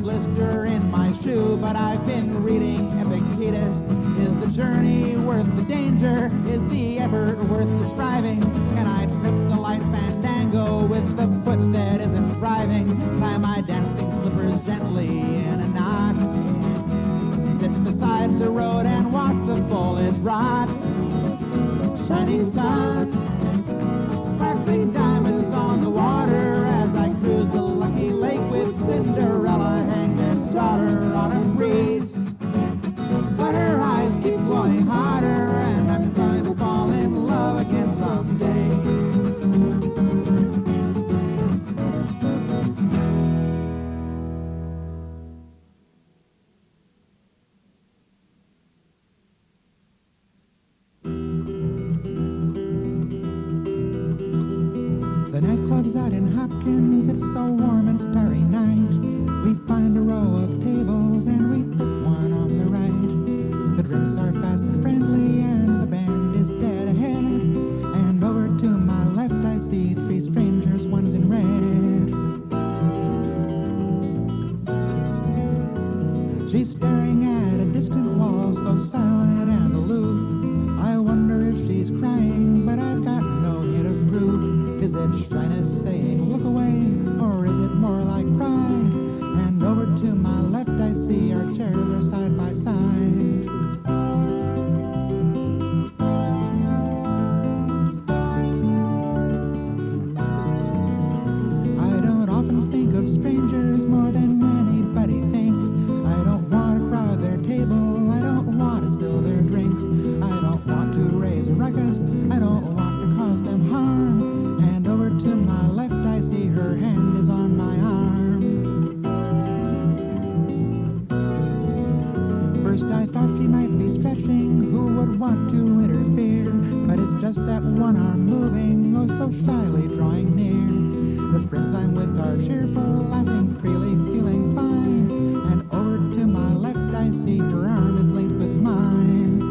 blister in my shoe, but I've been reading Epictetus. Is the journey worth the danger? Is the effort worth the striving? Can I trip the light fandango with the foot that isn't driving? Tie my dancing slippers gently in a knot. Sit beside the road and watch the foliage rot. Shining sun, sparkling diamonds on the water as I cruise the lucky lake with Cinderella, hangman's daughter, on a breeze. But her eyes keep glowing hotter, and I'm going to fall in love again someday. The nightclub's out in Hopkins, it's so warm and starry night. We find a row of tables and we put one on the right. The drinks are fast and friendly and the band is dead ahead. And over to my left I see three strangers, one's in red. She's staring at a distant wall, so silent and aloof. I wonder if she's crying, but I've got no hint of proof. Is it shyness saying look away, or is it more like pride? And over to my left I see our chairs are side by side. I don't often think of strangers more than anybody thinks. I don't want to crowd their table, I don't want to spill their drinks. I don't want to raise a ruckus, I don't want to cause them harm. And over to my left I see her hand is on my arm. First I thought she might be stretching, who would want to interfere? But it's just that one arm moving, oh so shyly drawing near. The friends I'm with are cheerful, laughing freely, feeling fine. And over to my left I see her arm is linked with mine.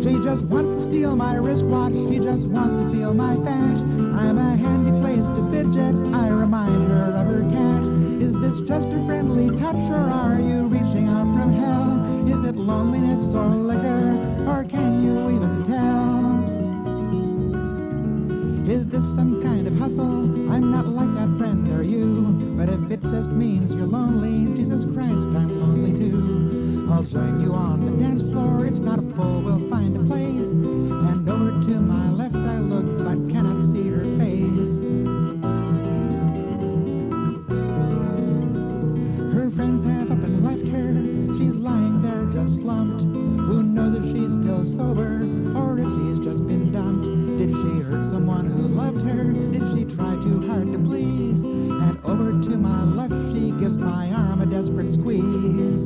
She just wants to steal my wristwatch, she just wants to feel my fat. I'm a handy place to fidget, I remind her of her cat. Is this just a friendly touch, or are you reaching out from hell? Is it loneliness or liquor, or can you even tell? Is this some kind of hustle? I'm not like that friend, are you? But if it just means you're lonely, Jesus Christ, I'm lonely too. I'll join you on the dance floor, it's not a pull, we'll find a place. And over to my left I look, but cannot see her face. Her friends have up and left her, she's lying there just slumped. Who knows if she's still sober, or if she's just been dumped? Did she hurt someone who loved her? Did she try too hard to please? And over to my left she gives my arm a desperate squeeze.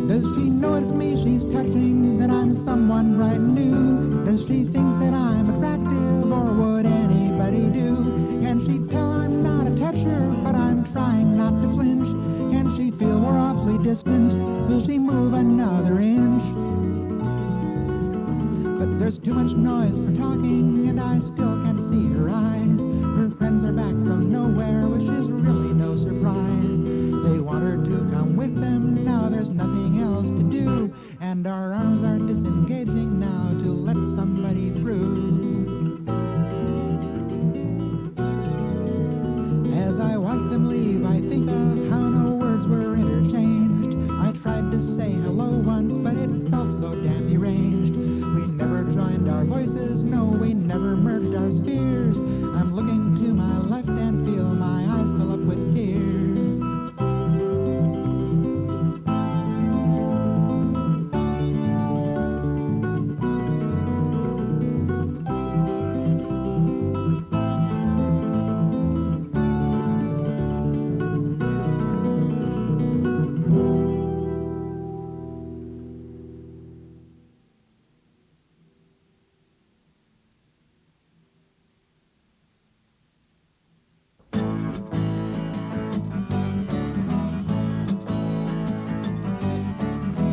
Does she know it's me she's touching, that I'm someone bright and new? Does she think that I'm attractive, or would anybody do? Can she tell I'm not a toucher, but I'm trying not to flinch? Can she feel we're awfully distant? Will she move another inch? But there's too much noise for talking, and I still can't see her eyes. Her friends are back from nowhere, which is really no surprise. They want her to come with them, now there's nothing else to do. And our arms are disengaging now to let somebody through. As I watch them leave, I think of how no words were interchanged. I tried to say hello once, but it felt so damn deranged. We never joined our voices, no, we never merged our spheres. I'm looking to my left and feel my eyes fill up with tears.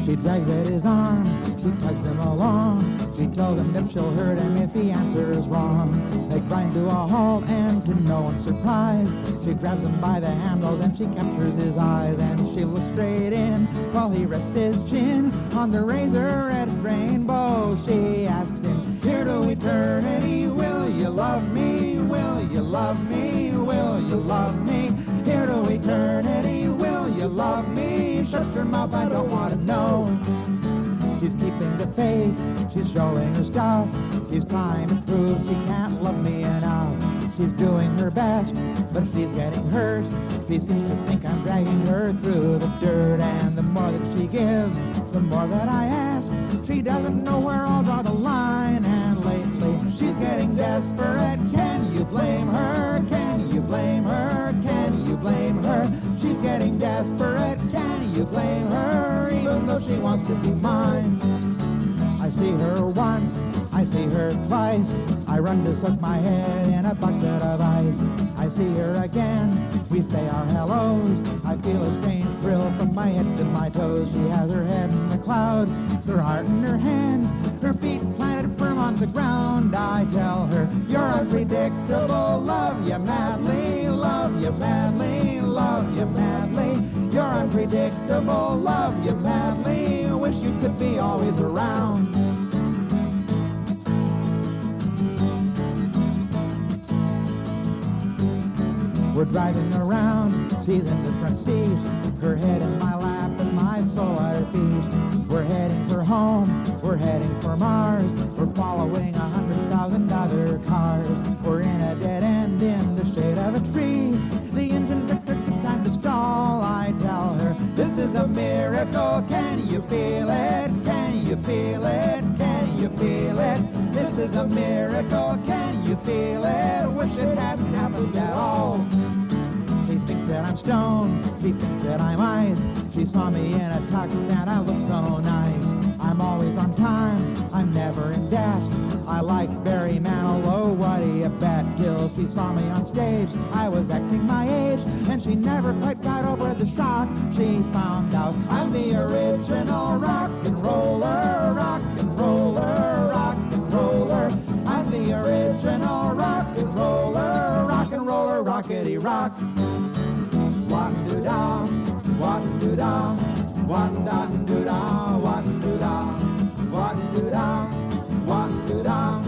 She drags at his arm, she tugs him along. She tells him that she'll hurt him if he answers wrong. They grind to a halt, and to no one's surprise, she grabs him by the handles and she captures his eyes. And she looks straight in while he rests his chin on the razor-edged rainbow. She asks him, here to eternity, will you love me? Will you love me? Will you love me? Here to eternity, will you love me? Shut your mouth, I don't want to know. She's keeping the faith, she's showing her stuff. She's trying to prove she can't love me enough. She's doing her best, but she's getting hurt. She seems to think I'm dragging her through the dirt. And the more that she gives, the more that I ask. She doesn't know where I'll draw the line. And lately, she's getting desperate. Can you blame her? Can you blame her? Can you blame her? She's getting desperate. Can you blame her? Even though she wants to be mine. I see her once, I see her twice. I run to soak my head in a bucket of ice. I see her again, we say our hellos. I feel a strange thrill from my head to my toes. She has her head in the clouds, her heart in her hands, her feet planted firm on the ground. I tell her, you're unpredictable, love you madly, love you madly, love you madly. You're unpredictable, love you madly. Wish you could be always around. We're driving around, she's in the front seat, her head in my lap and my soul at her feet. We're heading for home, we're heading for Mars. We're following 100,000 other cars. We're in a dead end in the shade of a tree. The engine took time to stall. I tell her, this is a miracle. Can you feel it? Can you feel it? Can you feel it? This is a miracle. Can you feel it? Wish it hadn't happened at all. She thinks that I'm stoned, she thinks that I'm ice. She saw me in a tux and I look so nice. I'm always on time, I'm never in debt. I like Barry Manilow, what do you bet? Till she saw me on stage, I was acting my age, and she never quite got over the shock. She found out I'm the original rock and roller, rock and roller, rock and roller. I'm the original rock and roller, rockety rock. One do da, one do da, one da do da, one do da, one do da, one do da,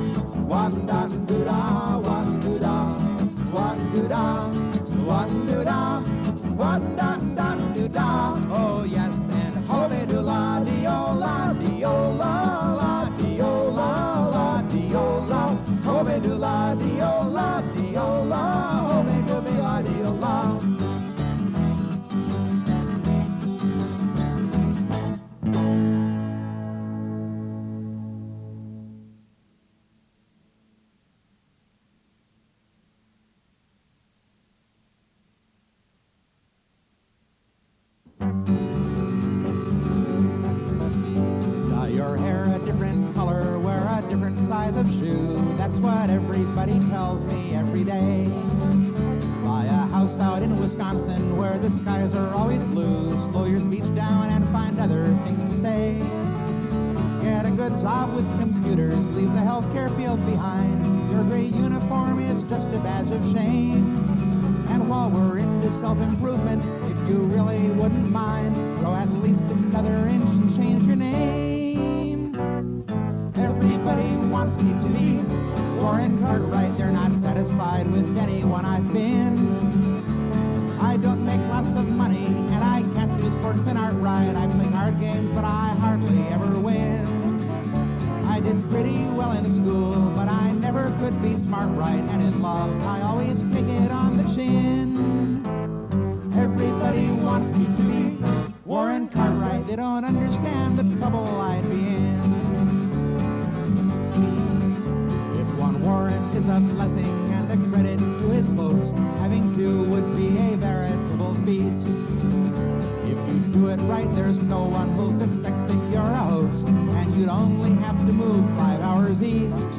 one da do da, one do da, one do da, one do da, one da do da. Oh yes, and hobe do la diola, diola, la diola, la diola, hobe do la diola, diola, hobe do me la diola. Of shoe, that's what everybody tells me every day. Buy a house out in Wisconsin where the skies are always blue. Slow your speech down and find other things to say. Get a good job with computers, leave the healthcare field behind. Your gray uniform is just a badge of shame. And while we're into self-improvement, if you really wouldn't mind, grow at least another inch and change your name. Everybody wants me to be Warren Cartwright. They're not satisfied with anyone I've been. I don't make lots of money, and I can't do sports and art right. I play card games, but I hardly ever win. I did pretty well in school, but I never could be smart, right, and in love, I always take it on the chin. Everybody wants me to be Warren Cartwright. They don't understand the trouble I'd be in. Warren is a blessing and a credit to his folks. Having two would be a veritable feast. If you do it right, there's no one who'll suspect that you're a hoax, and you'd only have to move 5 hours east.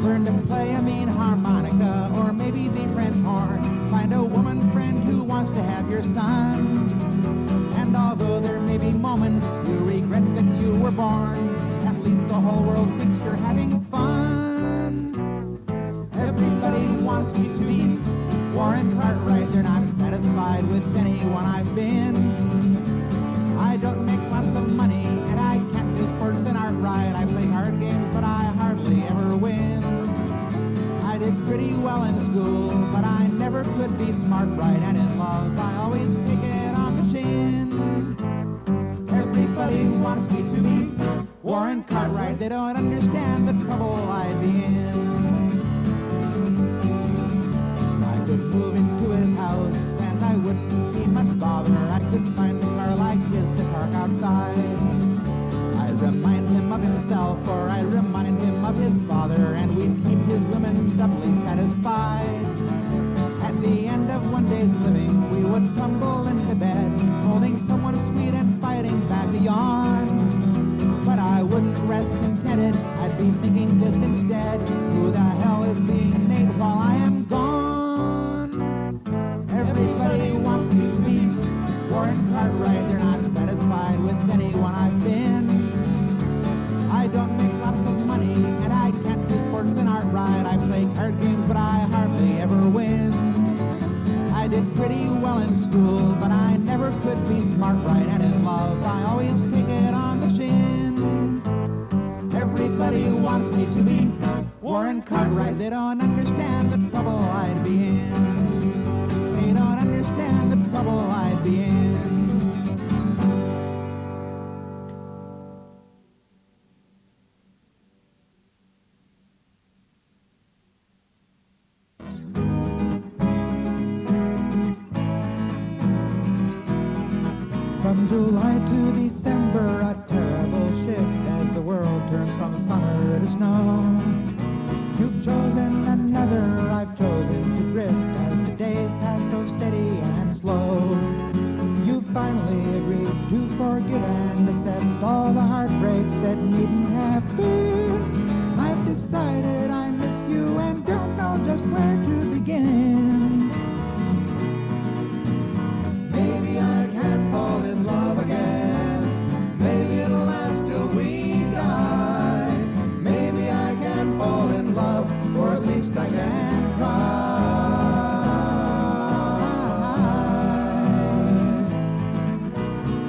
Learn to play a mean harmonica, or maybe the French horn. Find a woman friend who wants to have your son. And although there may be moments you regret that you were born, whole world thinks you're having fun. Everybody wants me to be Warren Cartwright. They're not satisfied with anyone I've been. I don't make lots of money, and I can't do sports and art right. I play card games, but I hardly ever win. I did pretty well in school, but I never could be smart, right, and in love I always take it on the chin. Everybody wants me to be Warren Cartwright. They don't understand the trouble I'd be in. I could move into his house, and I wouldn't be much bother. I could find a car like his to park outside. I'd remind him of himself, or I'd remind him of his father, and we'd keep his women doubly satisfied. At the end of one day's living, we would tumble into bed, holding someone sweet and fighting back a yawn. But I wouldn't rest contented, I'd be thinking this instead: who the hell is being made while I am gone? Everybody wants me to be Warren Cartwright. They're not satisfied with anyone I've been. I don't make lots of money, and I can't do sports and art right. I play card games, but I hardly ever win. I did pretty well in school, but I never could be smart, right, and in love I always take it on the chin. Everybody wants me to be Warren Cartwright. They don't understand the trouble I'd be in. They don't understand the trouble I'd be in. From July to December, a terrible shift as the world turns from summer to snow. You've chosen another, I've chosen to drift as the days pass so steady and slow. You finally agreed to forgive and accept all the heartbreaks that needn't have been. I've decided I miss you and don't know just where to begin. Maybe I can fall in love again. Maybe it'll last till we die. Maybe I can fall in love, or at least I can cry.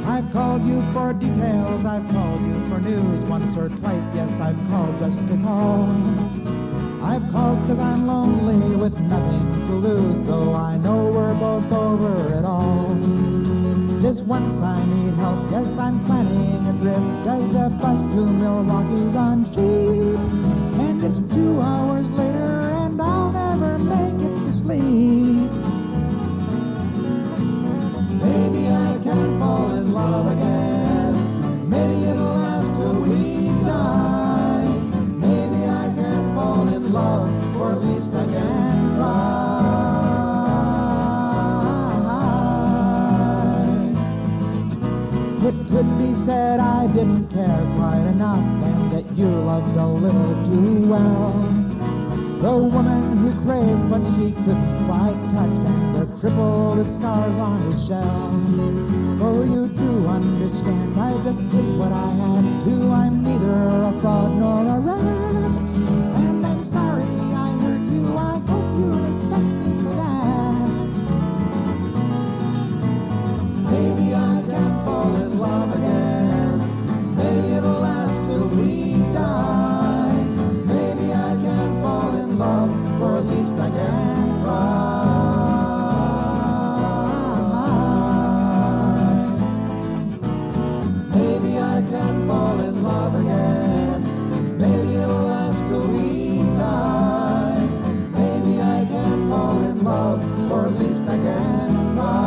I've called you for details, I've called you for news once or twice. Yes, I've called just to call. I've called 'cause I'm lonely with nothing to lose, though I know we're both over it all. This once I need help, yes, I'm planning a trip. Does the bus to Milwaukee run cheap? And it's 2 hours later and I'll never make it to sleep. Maybe I can fall in love again. Maybe it'll last till we die. Maybe I can fall in love, or at least I can cry. It could be said I didn't care quite enough, and that you loved a little too well. The woman who craved but she couldn't quite touch, and the cripple with scars on his shell. Oh, you do understand, I just did what I had to. I'm neither a fraud nor a rat, and I'm sorry I hurt you. I hope you respect me for that. Maybe I can fall in love again. Maybe it'll last till we die. Maybe I can fall in love, or at least I can cry. Maybe I can fall in love again. Maybe it'll last till we die. Maybe I can fall in love, or at least I can cry.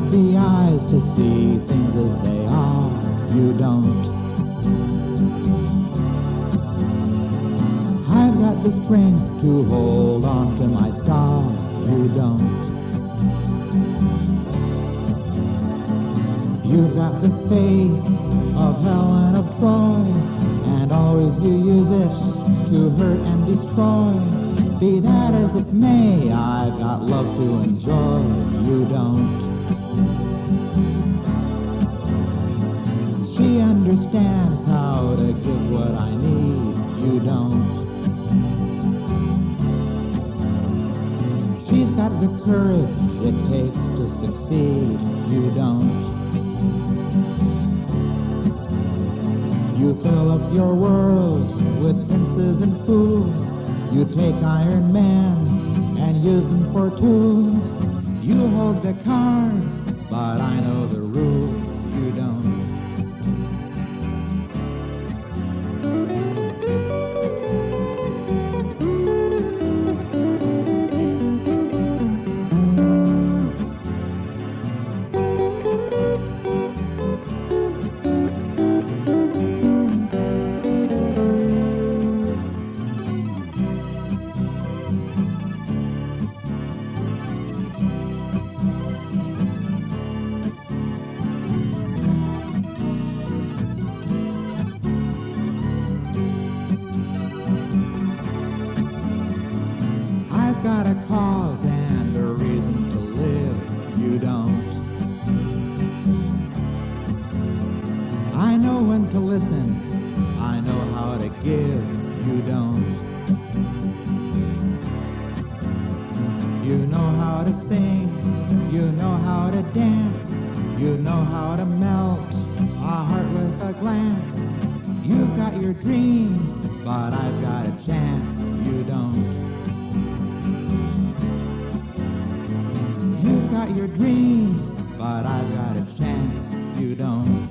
The eyes to see things as they are. you don't. I've got the strength to hold on to my star, you don't. You've got the faith of Helen of Troy, and always you use it to hurt and destroy. Be that as it may, I've got love to enjoy, you don't. She understands how to give what I need, you don't. She's got the courage it takes to succeed, you don't. You fill up your world with princes and fools. You take Iron Man and use them for tools. You hold the cards, but I know the rules, you don't. I've got a cause and a reason to live, you don't. I know when to listen, I know how to give, you don't. You know how to sing, you know how to dance, you know how to melt a heart with a glance. You've got your dreams, but I've got a chance, you don't. You've got your dreams, but I've got a chance, you don't.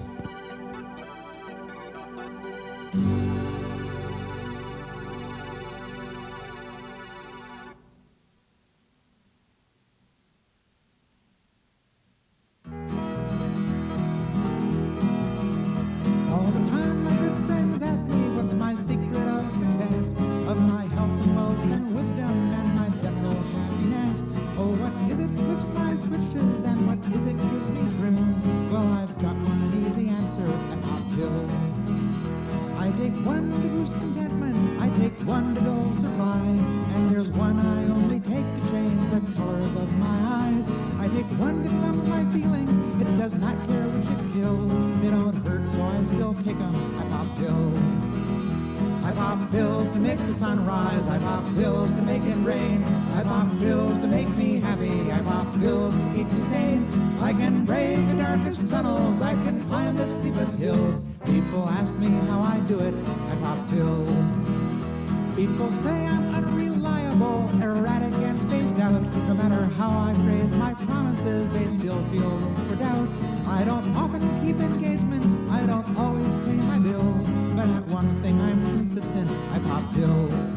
All the time my good friends ask me what's my secret of success, of my health and wealth and wisdom and my general happiness. Oh, what is it flips my switches and what is it gives me thrills? Well, I've got one easy answer, and pop pills. I take one to boost contentment, I take one to dull surprise, and there's one I only take to change the colors of my eyes. I take one that numbs my feelings, it does not care which it kills. They don't hurt, so I still take them, I pop pills. I pop pills to make the sun rise, I pop pills to make it rain, I pop pills to make me happy, I pop pills to keep me sane. I can brave the darkest tunnels, I can climb the steepest hills. People ask me how I do it, I pop pills. People say I'm unreliable, erratic and spaced out. No matter how I phrase my promises, they still feel room for doubt. I don't often keep engagements, I don't always pay my bills, but at one thing I'm consistent, I pop pills.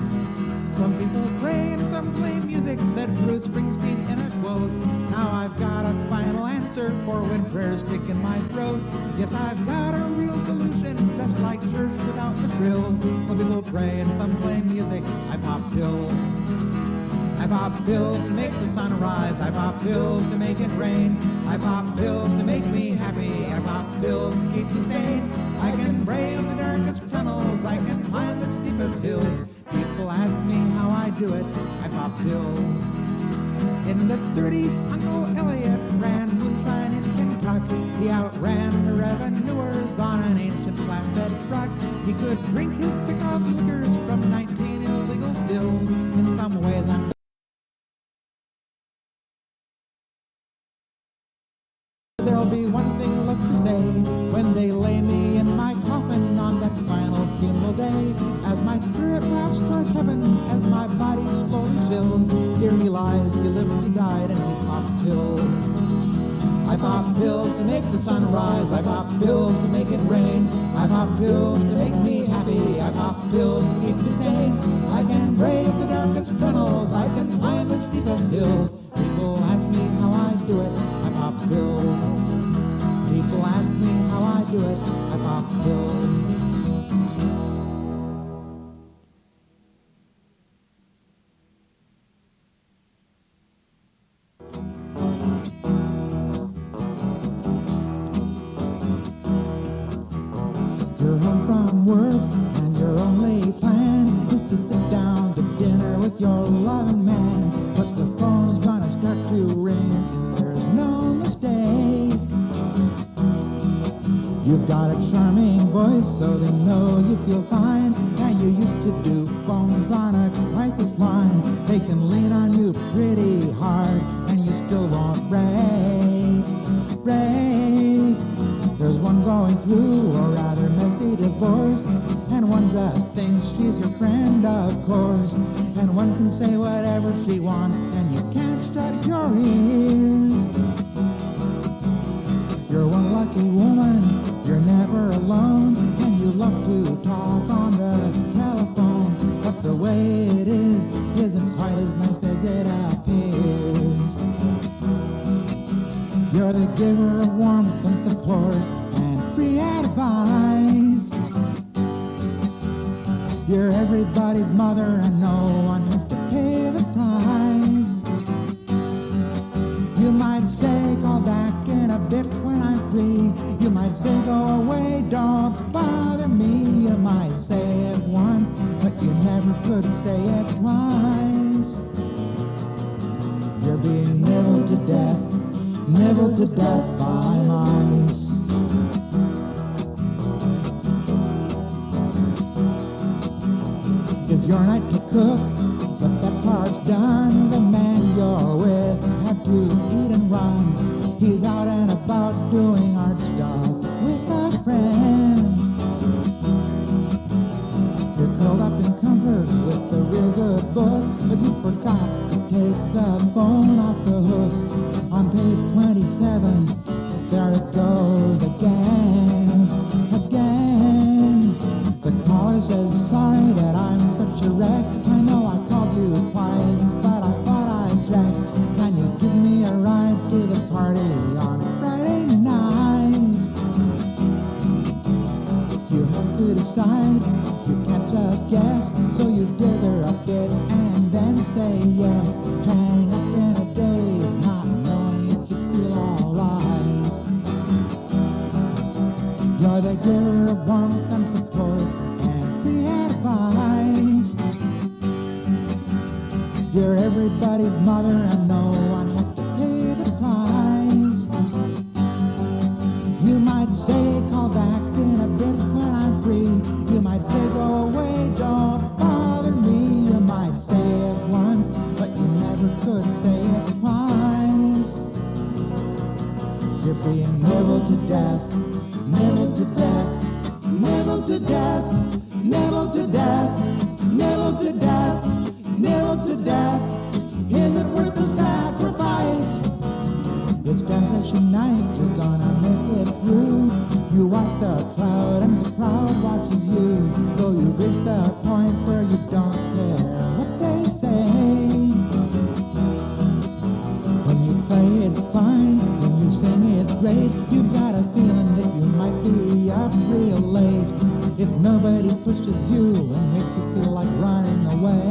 Some people pray and some play music, said Bruce Springsteen in a quote. Now I've got a final answer for when prayers stick in my throat. Yes, I've got a real solution, just like church without the frills. Some people pray and some play music, I pop pills. I pop pills to make the sun rise, I pop pills to make it rain, I pop pills to make me happy, I pop pills to keep me sane. I can brave the darkest tunnels, I can climb the steepest hills. People ask me how I do it, I pop pills. In the 30s, Uncle Elliot ran moonshine in Kentucky. He outran the revenuers on an ancient flatbed truck. He could drink his pick of liquors from 19 illegal stills. In some ways, I'm there'll be one thing left to say when they lay me in my coffin on that final funeral day. As my spirit wafts toward heaven, as my body slowly chills, here he lies, he lived, he died, and he popped pills. I pop pills to make the sun rise, I pop pills to make it rain, I pop pills to make me happy, I pop pills to keep me sane. I can brave the darkest tunnels, I can climb the steepest hills. People ask me how I do it, I pop pills. People ask me how I do it, I You've got a charming voice, so they know you feel fine. And you used to do phones on a crisis line. They can lean on you pretty hard, and you still won't rave. There's one going through a rather messy divorce, and one just thinks she's your friend, of course. And one can say whatever she wants, and you can't shut your ears. You're one lucky woman, you're never alone, and you love to talk on the telephone. But the way it is isn't quite as nice as it appears. You're the giver of warmth and support and free advice. You're everybody's mother, and no one has to pay the price. You might say, call back in a bit when I'm free. You might say, go away, don't bother me. You might say it once, but you never could say it twice. You're being nibbled to death by mice. It's your night to cook, but that part's done. The man you're with had to eat and run. He's out and about doing art stuff with a friend. You're curled up in comfort with a real good book, but you forgot to take the phone off the hook. On page 27, there it goes again. The caller says, sorry that I'm such a wreck. I know I called you twice, but I thought I'd check. Can you give me a ride to the party on Friday night? You have to decide, you catch a guess, so you dither a bit and then say yes. Hang up in a daze, not knowing if you feel alright. You're the giver of warmth and support and free advice. You're everybody's mother, and no one has to pay the price. You might say, call back in a bit when I'm free. You might say, go away, don't bother me. You might say it once, but you never could say it twice. You're being nibbled to death, nibbled to death, nibbled to death, nibbled to death, nibbled to death, nibbled to death. Is it worth the sacrifice? It's transition night, you're gonna make it through. You watch the crowd and the crowd watches you. Though you reach the point where you don't care what they say. When you play it's fine, when you sing it's great. You've got a feeling that you might be up real late. If nobody pushes you and makes you feel like running away.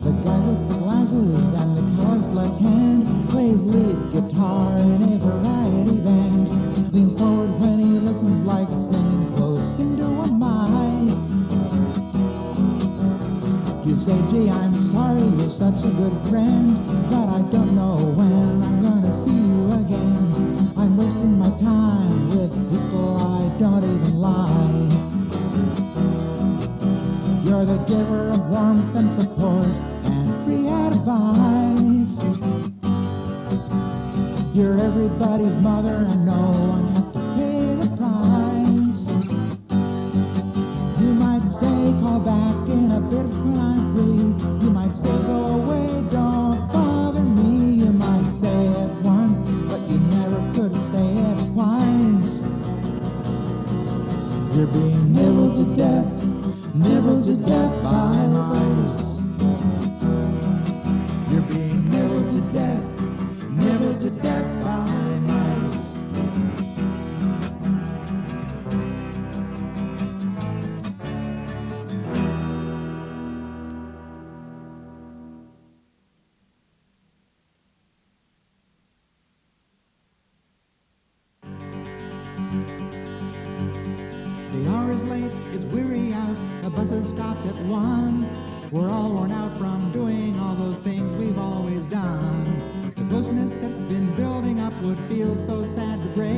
The guy with the glasses and the color's black hand plays lead guitar in a variety band. Leans forward when he listens like singing close into a mic. You say, gee, I'm sorry, you're such a good friend, but I don't know when I'm gonna see you again. I'm wasting my time with people I don't even like. You're the giver of warmth and support and free advice. You're everybody's mother, and no one has to pay the price. You might say, call back in a bit when I'm free. You might say, go away, don't bother me. You might say it once, but you never could say it twice. You're being nibbled to death by mice. You're being nibbled to death by mice. The hour is late, it's weary out, the bus has stopped at 1. We're all worn out from doing all those things we've always done. The closeness that's been building up would feel so sad to break.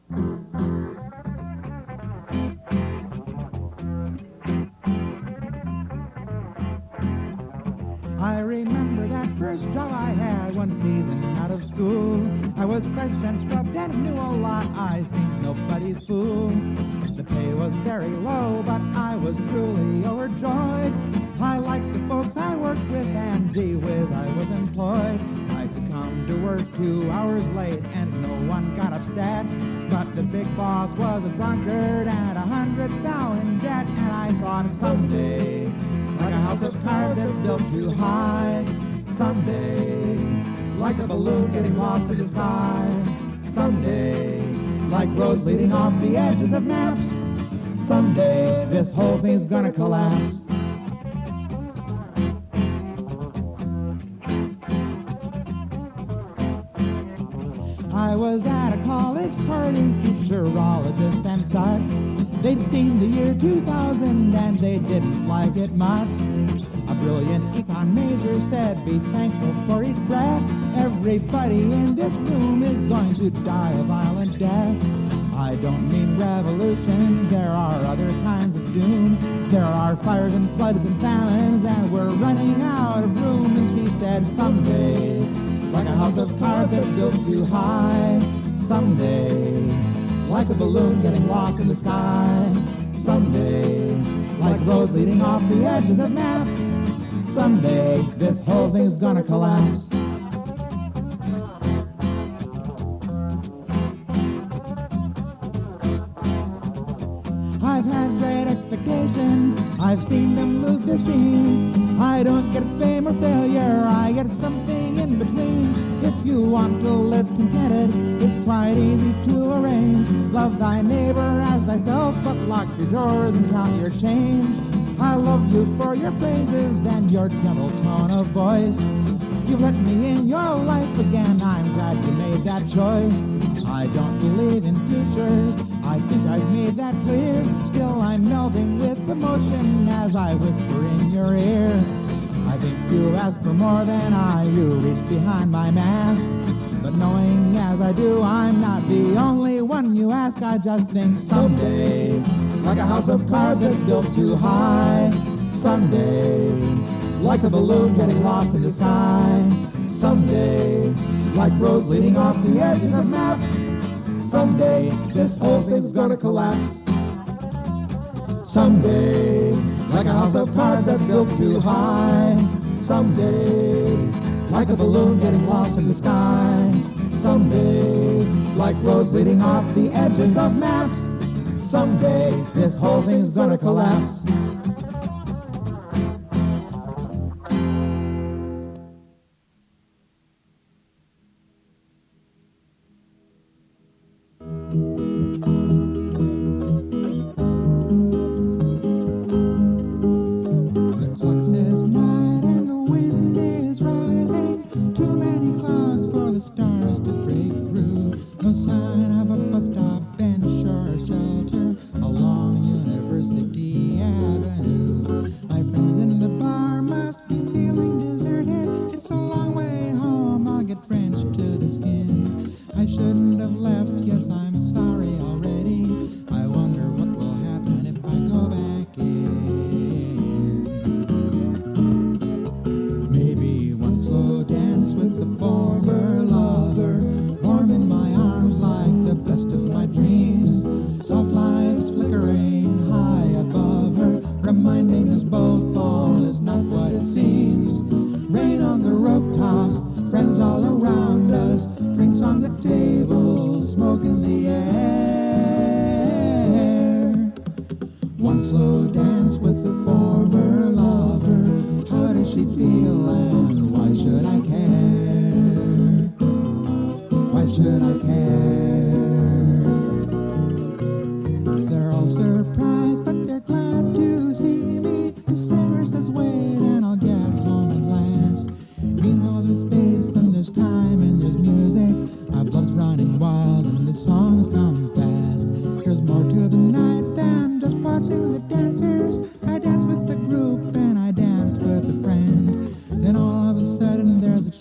I remember that first job I had once season out of school. I was fresh and scrubbed and knew a lot. I seemed nobody's fool. The pay was very low, but I was truly overjoyed. I liked the folks I worked with, and gee whiz, I was employed. I could come to work 2 hours late, and no one got upset. But the big boss was a drunkard and 100,000 in debt, and I thought someday, like a house of cards that's built too high, someday, like a balloon getting lost in the sky, someday, like roads leading off the edges of maps, someday, this whole thing's gonna collapse. I was at a college party, futurologists and such. They'd seen the year 2000 and they didn't like it much. A brilliant econ major said, be thankful for each breath. Everybody in this room is going to die a violent death. I don't mean revolution, there are other kinds of doom. There are fires and floods and famines, and we're running out of room. And she said, someday, like a house of cards that's built too high, someday, like a balloon getting lost in the sky, someday, like roads leading off the edges of maps, someday, this whole thing's gonna collapse. I've had great expectations, I've seen them lose their sheen. I don't get fame or failure, I get something in between. If you want to live contented, it's quite easy to arrange. Love thy neighbor as thyself, but lock your doors and count your change. I love you for your phrases and your gentle tone of voice. You've let me in your life again, I'm glad you made that choice. I don't believe in futures, I think I've made that clear. Still I'm melding with emotion as I whisper in your ear. I think you ask for more than you reach behind my mask. But knowing as I do, I'm not the only one you ask. I just think someday, like a house of cards that's built too high, someday, like a balloon getting lost in the sky, someday, like roads leading off the edges of maps, someday, this whole thing's gonna collapse. Someday, like a house of cards that's built too high, someday, like a balloon getting lost in the sky, someday, like roads leading off the edges of maps, someday, this whole thing's gonna collapse.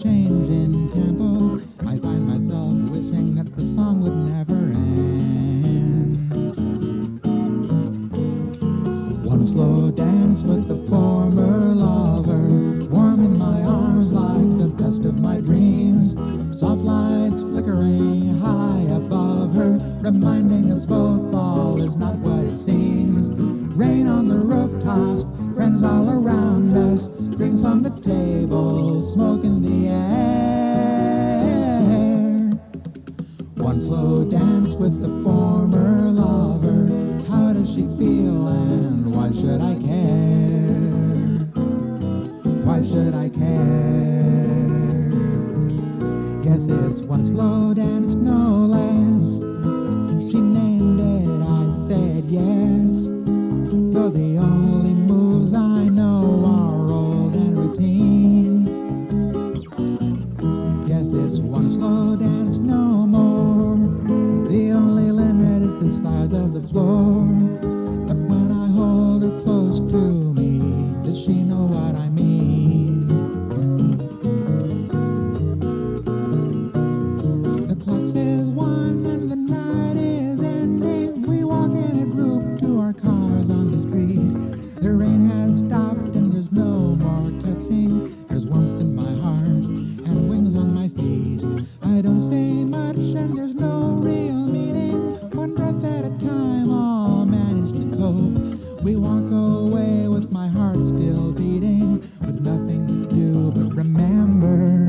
change in tempo. I find myself wishing that the song would never end. reminding us both all is not what it seems. Rain on the rooftops, friends all around us, drinks on the table, smoke in the air. One slow dance with the former lover, how does she feel and why should I care? Why should I care? Yes, it's one slow dance, no less. She named it, I said yes. Though the only moves I know are old and routine. Yes, it's one slow dance, no more. The only limit is the size of the floor. But when I hold her close to me, does she know what I mean? The clock says 1 and the night is ending. We walk in a group to our cars on the street. The rain has stopped and there's no more touching. There's warmth in my heart and wings on my feet. I don't say much and there's no real meaning. One breath at a time, all manage to cope. We walk away with my heart still beating, with nothing to do but remember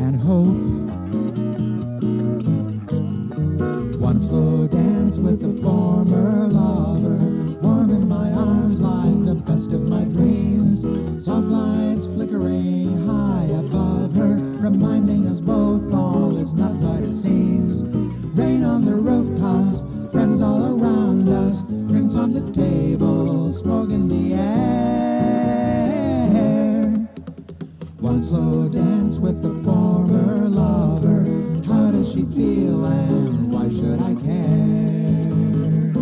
and hope. One slow dance with a former lover, warm in my arms like the best of my dreams. Soft lights flickering high above her, reminding us both all is not what it seems. Rain on the rooftops, friends all around us, drinks on the table, smoke in the air. One slow dance with the former lover, how does she feel and why should I care?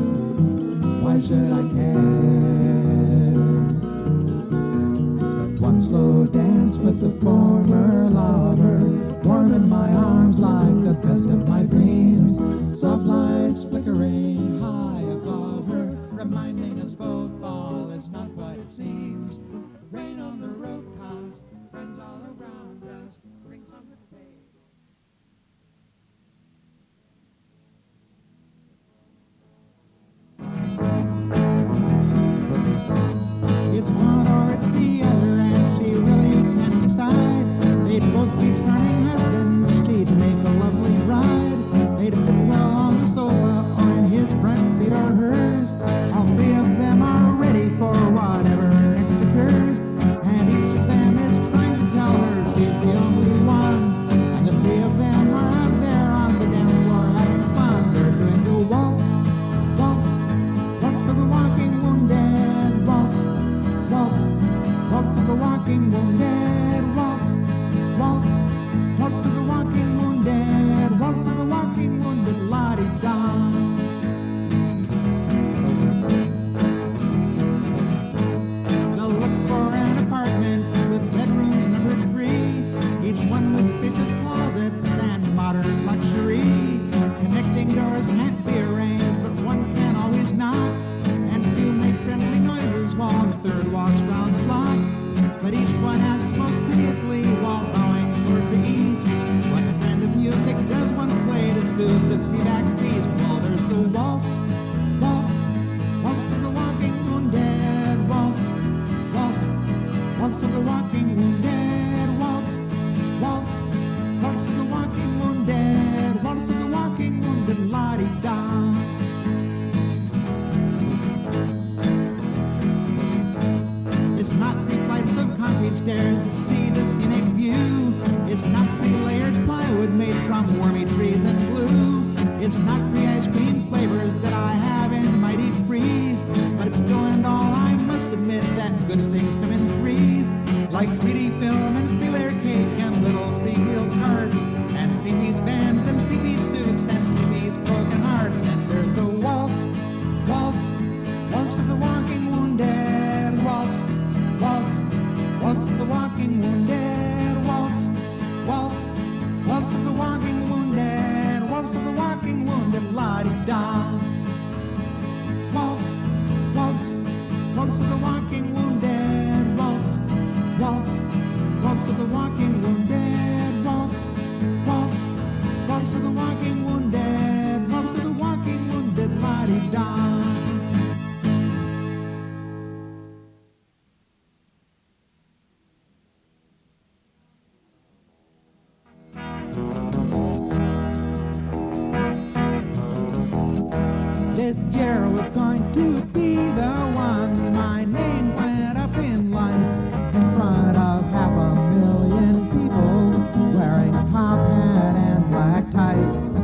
This year was going to be the one. My name went up in lights in front of 500,000 people wearing top hat and black tights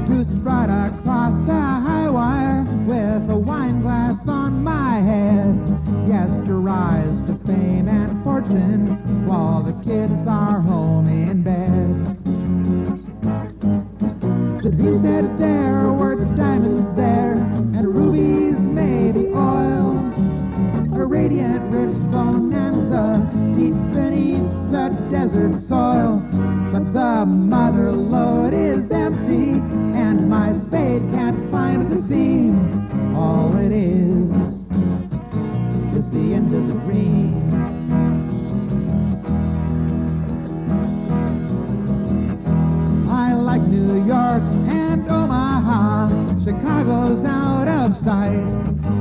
to strut across the high wire with a wine glass on my head. Yes, to rise to fame and fortune while the kids are home in bed. The dreams that there were diamonds there and rubies, maybe oil, a radiant rich bonanza deep beneath the desert soil. But the mother lode is empty and my spade can't find the seam. All it is the end of the dream. I like New York and Omaha, Chicago's out of sight,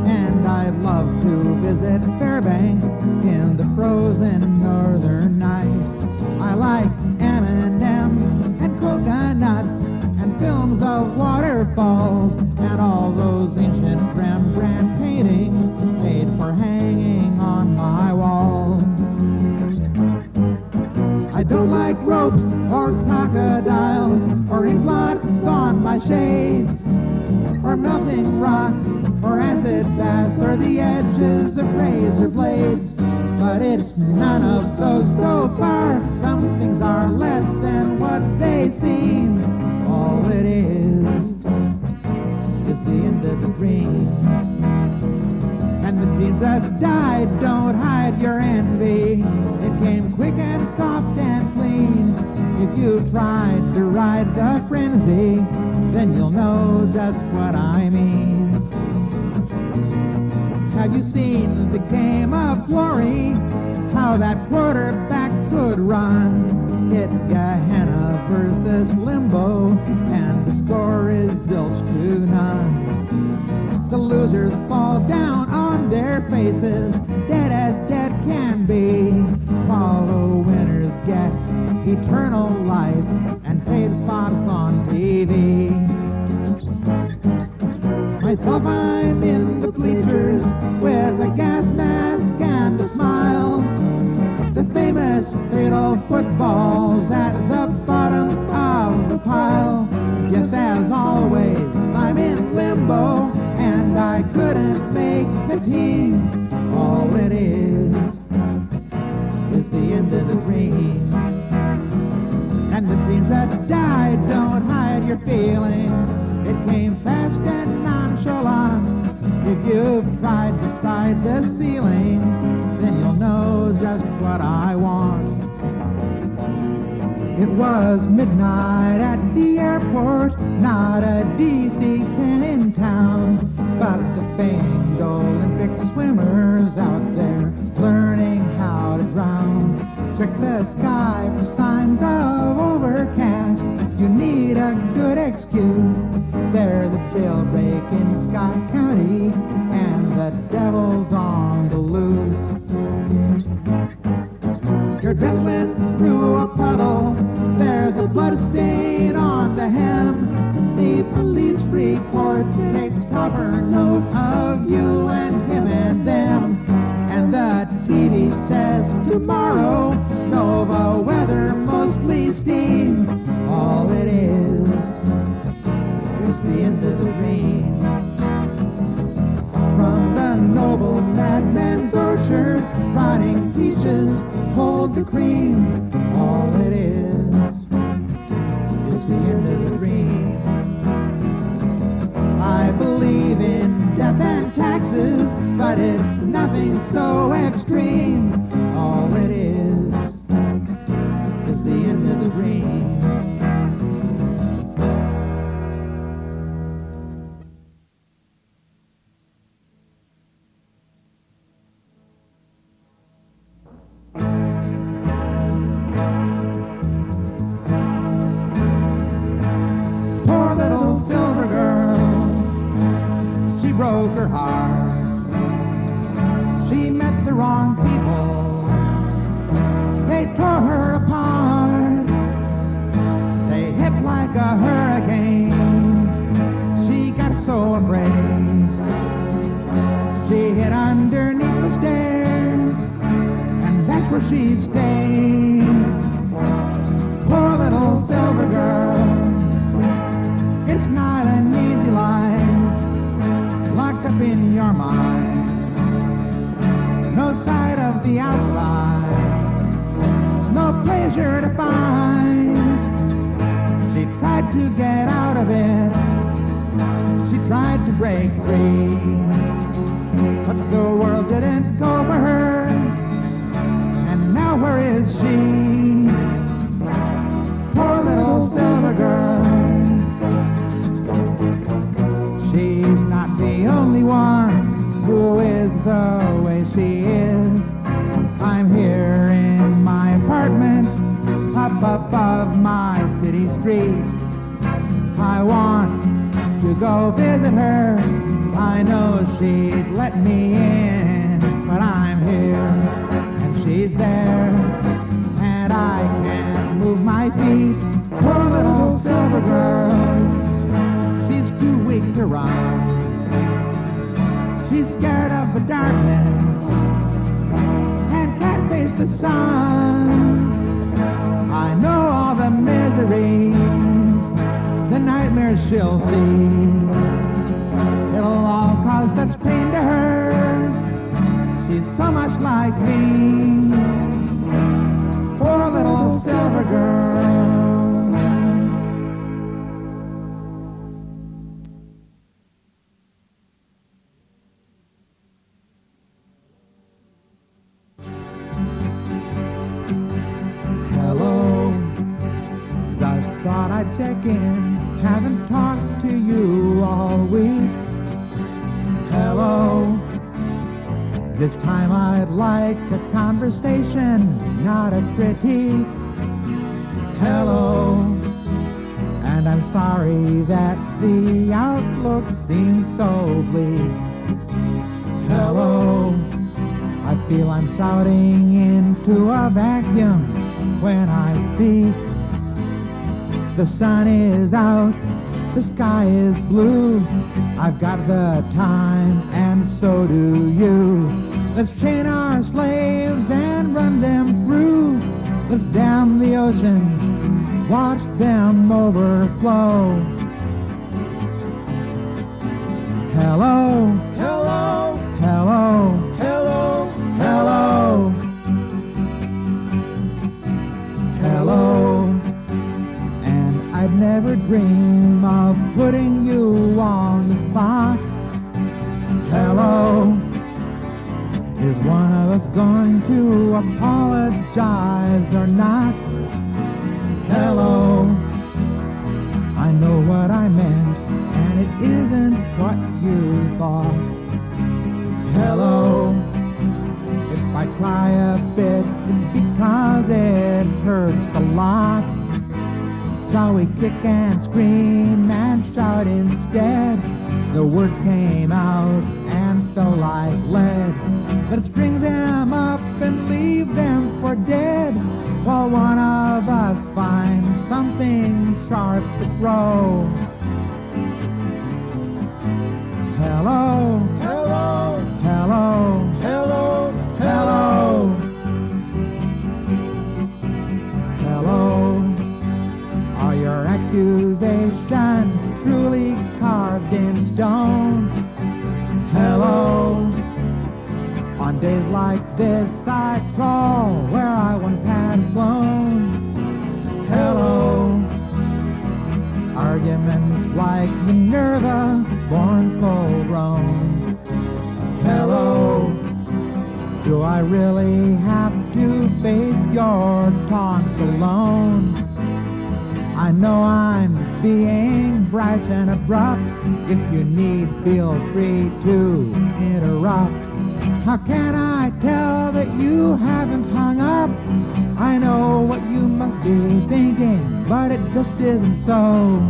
and I'd love to visit Fairbanks in the frozen northern night. I like M&Ms and coconuts and films of waterfalls and all those ancient Rembrandt paintings made for hanging on my walls. I don't like ropes or crocodiles or ink blots on my shades or melting rocks or acid baths or the edges of razor blades. But it's none of those so far. Some things are less than what they seem. All it is the end of the dream. And the dream just died, don't hide your envy. It came quick and soft and clean. If you tried to ride the frenzy, then you'll know just what I mean. Have you seen the game of glory? How that quarterback could run. It's Gehenna versus Limbo, and the score is zilch to none. The losers fall down on their faces, dead as dead can be, while the winners get eternal life and paid spots on TV. Myself, I'm in the bleachers with a gas mask and a smile. The famous fatal footballs at the bottom of the pile. Yes, as always, I'm in limbo and I couldn't make the team. All it is the end of the dream. And the dream just died, don't hide your feelings. It came fast and nonchalant. If you've tried the ceiling, then you'll know just what I want. It was midnight at the airport, not a DC can in town, but the famed Olympic swimmers out there learning how to drown. Check the sky for signs of overcast. You need a good excuse. There's a jailbreak in Scott County and the devil's on the loose. Your dress went through a puddle. There's a blood stain on the hem. The police report takes proper note of you and him and them. And the TV says tomorrow, Nova weather, mostly steam. All it is the end of the dream. From the noble madman's orchard, rotting peaches hold the cream. All it is the end of the dream. I believe in death and taxes, but it's nothing so extreme. All it is the end of the dream. Poor little silver girl, she broke her heart. She met the wrong people. They tore her apart. They hit like a hurricane. She got so afraid. where she stayed. Poor little silver girl. It's not an easy life locked up in your mind. No sight of the outside, no pleasure to find. She tried to get out of it, she tried to break free, but the world didn't go for her, and now where is she? Poor little silver girl. She's not the only one who is the way she is. I'm here in my apartment, up above my city street. I want to go visit her. I know she'd let me in, but I'm here and she's there, and I can't move my feet. Poor little silver girl, she's too weak to run. She's scared of the darkness and can't face the sun. I know all the miseries, the nightmares she'll see. It'll all cause such pain to her. She's so much like me. Poor little silver girl. Check in, haven't talked to you all week. Hello, this time I'd like a conversation, not a critique. Hello, and I'm sorry that the outlook seems so bleak. Hello, I feel I'm shouting into a vacuum when I speak. The sun is out, the sky is blue. I've got the time, and so do you. Let's chain our slaves and run them through. Let's dam the oceans, watch them overflow. Hello, hello, hello, hello, hello, hello. I'd never dream of putting you on the spot. Hello, is one of us going to apologize or not? Hello, I know what I meant, and it isn't what you thought. Hello, if I cry a bit, it's because it hurts a lot. Shall we kick and scream and shout instead? The words came out and fell like lead. Let's string them up and leave them for dead, while one of us finds something sharp to throw. Hello, hello, hello, hello, hello, hello. Are your accusations truly carved in stone? Hello. On days like this I crawl where I once had flown. Hello. Arguments like Minerva, born full grown. Hello. Do I really have to face your taunts alone? I know I'm being brash and abrupt. If you need, feel free to interrupt. How can I tell that you haven't hung up? I know what you must be thinking, but it just isn't so.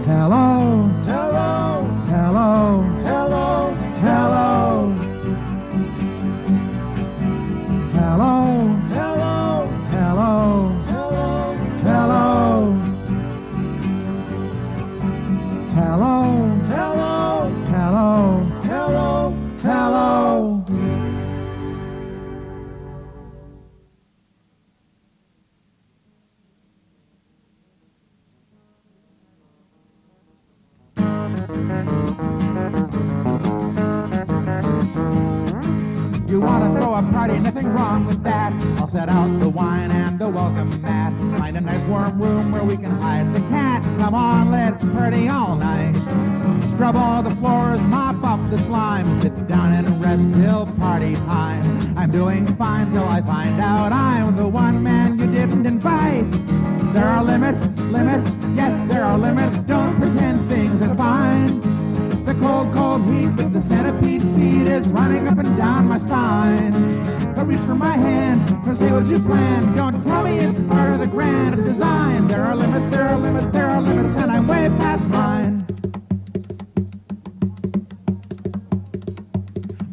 Hello, hello, hello, hello, hello, hello, hello, hello, hello, hello, hello, hello, hello, hello, hello. you want to throw a party, nothing wrong with that. I'll set out the wine and the welcome mat. Find a nice warm room where we can hide the cat. Come on, let's party all night. Scrub all the floors, mop up the slime. Sit down and rest till party time. I'm doing fine till I find out I'm the one man you didn't invite. There are limits, limits, yes there are limits. Don't pretend things are fine. The cold, cold heat with the centipede feet is running up and down my spine. But reach for my hand, don't say what you planned. Don't tell me it's part of the grand design. There are limits, there are limits, there are limits, and I'm way past mine.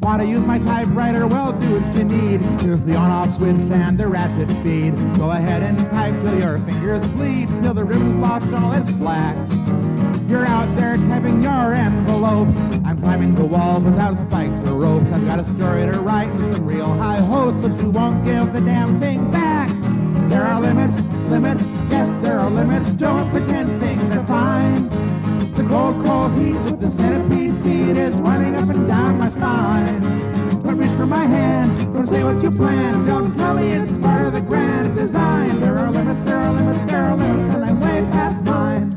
Want to use my typewriter? Well, do what you need. Here's the on-off switch and the ratchet feed. Go ahead and type till your fingers bleed, till the ribbon's lost all its black. You're out there typing your envelopes. I'm climbing the walls without spikes or ropes. I've got a story to write and some real high hopes, but you won't give the damn thing back. There are limits, limits, yes there are limits. Don't pretend things are fine. The cold, cold heat with the centipede feet is running up and down my spine. But reach for my hand, don't say what you plan. Don't tell me it's part of the grand design. There are limits, there are limits, there are limits, and I'm way past mine.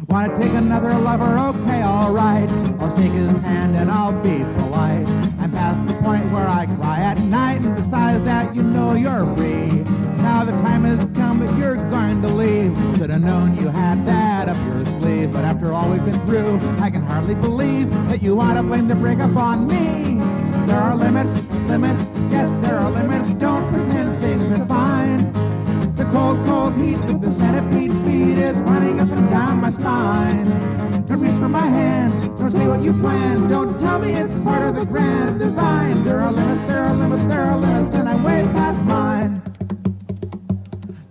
Want to take another lover? Okay, all right. I'll shake his hand and I'll be polite. I'm past the point where I cry at night, and besides that, you know you're free. Now the time has come that you're going to leave. Should have known you had that up your sleeve. But after all we've been through, I can hardly believe that you want to blame the breakup on me. There are limits, limits, yes there are limits. Don't pretend things are fine. The cold, cold heat with the centipede feet is running up and down my spine. Don't reach for my hand, don't say what you plan. Don't tell me it's part of the grand design. There are limits, there are limits, there are limits, and I'm way past mine.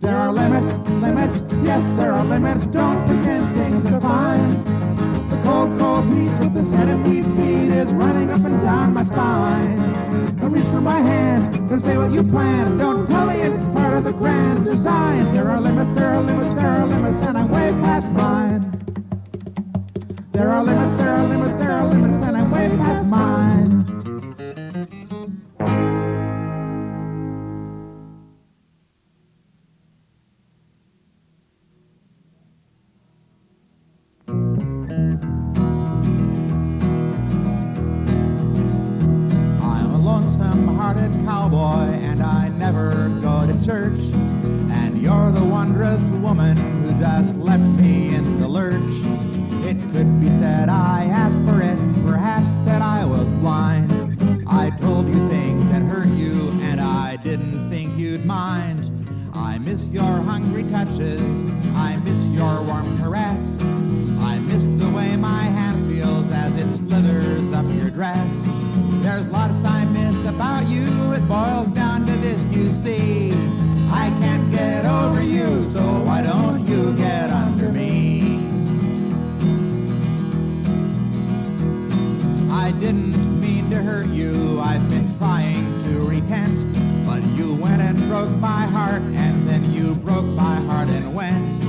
There are limits, limits, yes there are limits. Don't pretend things are fine. The cold, cold heat with the centipede feet is running up and down my spine. Don't reach for my hand, don't say what you plan. Don't tell me it's part of the grand design. There are limits, there are limits, there are limits, and I'm way past mine. There are limits, there are limits, there are limits, and I'm way past mine. Cowboy, and I never go to church. And you're the wondrous woman who just left me in the lurch. It could be said I asked for it, perhaps that I was blind. I told you things that hurt you, and I didn't think you'd mind. I miss your hungry touches, I miss your warm caress. I miss the way my hand feels as it slithers up your dress. There's lots I miss about you, it boils down to this, you see. I can't get over you, so why don't you get under me? I didn't mean to hurt you, I've been trying to repent. But you went and broke my heart, and then you broke my heart and went.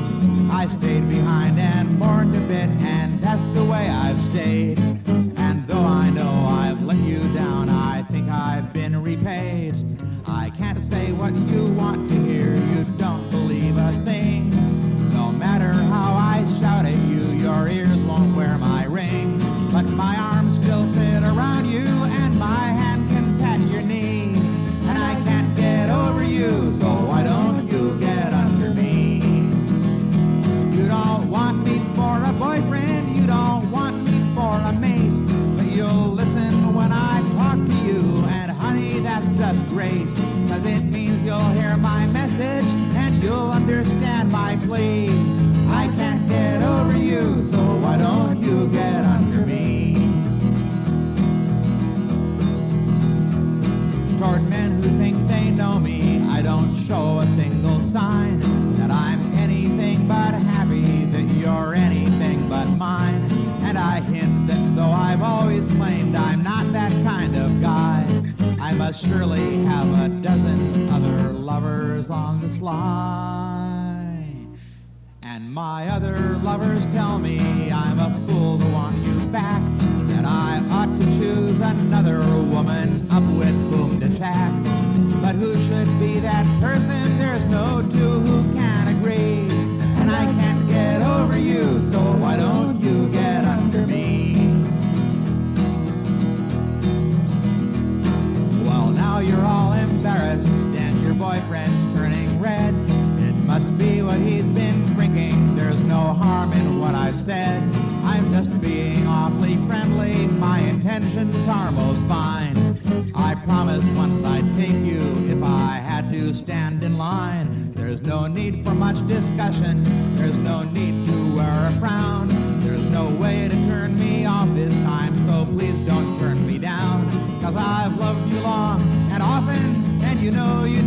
I stayed behind and mourned a bit, and that's the way I've stayed. And though I know I've let you down, I think I've been repaid. I can't say what you want to hear, you don't believe a thing. No matter how I shout at you, your ears won't wear my ring. But my arms still fit around you, and my hand can pat your knee. And I can't get over you, so why don't you get under me? You don't want me for a boyfriend, you don't want me for a mate. But you'll listen when I talk to you, and honey, that's just great. 'Cause it means you'll hear my message, and you'll understand my plea. I can't get over you, so why don't you get under me? Toward men who think they know me, I don't show a single sign that I'm anything but happy, that you're anything but mine. And I hint that though I've always claimed I'm not that kind of guy, I must surely have a dozen other lovers on the sly. And my other lovers tell me I'm a fool to want you back, that I ought to choose another woman up with whom to shack. But who should be that person? There's no two who can agree. And I can't get over you, so why don't you get under me? Well, now you're all embarrassed and your boyfriend's turning red. It must be what he's been drinking. There's no harm in what I've said. I'm just being awfully friendly. My intentions are most fine. I promised once I'd take you if I had to stand in line. There's no need for much discussion. There's no need to wear a frown. There's no way to turn me off this time, so please don't turn me down. 'Cause I've loved you long and often, and you know you